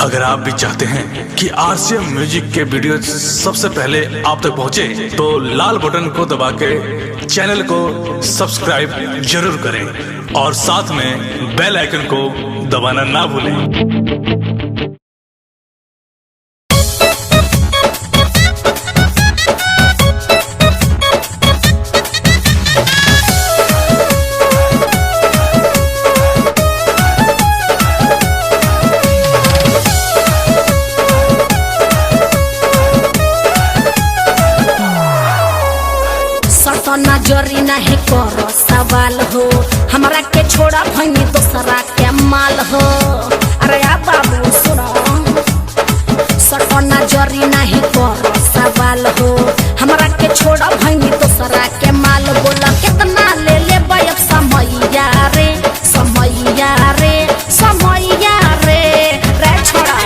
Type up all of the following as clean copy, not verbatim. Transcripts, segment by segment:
अगर आप भी चाहते हैं कि आरसीएम म्यूजिक के वीडियो सबसे पहले आप तक पहुंचे, तो लाल बटन को दबा के चैनल को सब्सक्राइब जरूर करें और साथ में बेल आइकन को दबाना ना भूलें। नजरी नहीं करो सवाल हो, हमरा के छोड़ा भनी दूसरा के माल हो। अरे आ बाबू सुनो, सटो नजरी नहीं करो सवाल हो, हमरा के छोड़ा भनी दूसरा के माल। बोला कितना ले ले अब समैया रे समैया रे समैया रे रे छोड़ा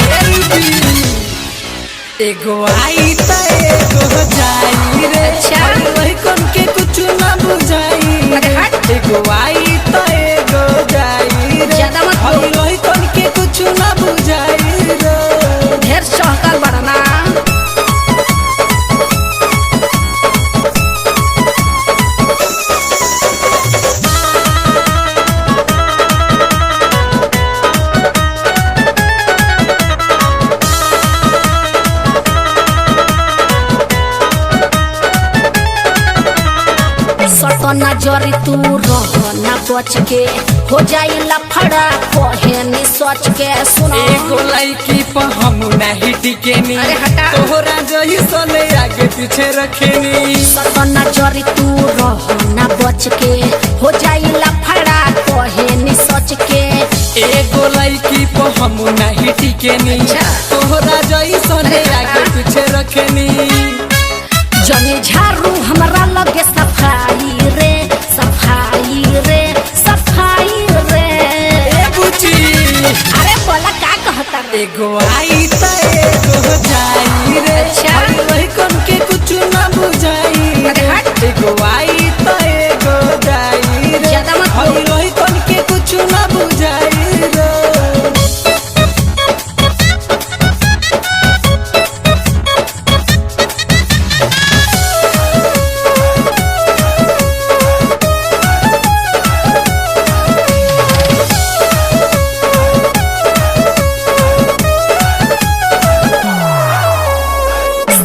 एगो आई त एगो जाई रे। अच्छा वही कौन के कुछ ना बुझाई। एगो आई त एगो जाई रे। ज्यादा मत बोल। वही कौन के कुछ ना बुझाई रे। ढेर चहकल बड़ना। सटो नजरी तू रह ना बच के, हो जाई लफड़ा कहे नी सोच के। सुनो एगो लड़की पर हम नहीं टिकेनी, अरे हटा। तोहरा जही सने आगे पीछे रखेनी। सटो नजरी तू रह ना बच के, हो जाई लफड़ा कहे नी सोच के। एगो लड़की पर हम नहीं टिकेनी, अच्छा। तोहरा जही सने अरे आगे हटा। पीछे रखेनी। जनी झाड़ू हमरा लगे सफाई रे सफाई रे सफाई रे। ए बुची अरे बोला का कहता रे? एगो आई त एगो जाई रे। अच्छा। वही कौन के कुछ ना बुझाई। अरे हट। एगो आई त एगो जाई रे। ज्यादा मत बोल। वही कौन के कुछ ना बुझाई रे।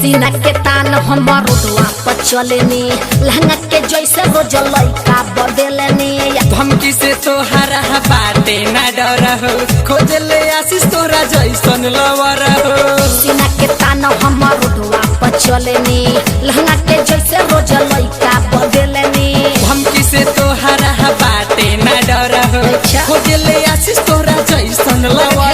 सीना के तान हमर रोडवा पर चलेनी, लहंगा के जैसे रोज लइका बदलेनी। धमकी से तोहरा बाटे ना डर हो, खोज ले आशीष तोरा जैसन लवर हो। सीना के तान हमर रोडवा पर चलेनी, लहंगा के जैसे रोज लइका बदलेनी। धमकी से तोहरा बाटे ना डर हो, अच्छा। खोज ले आशीष तोरा जैसन लवर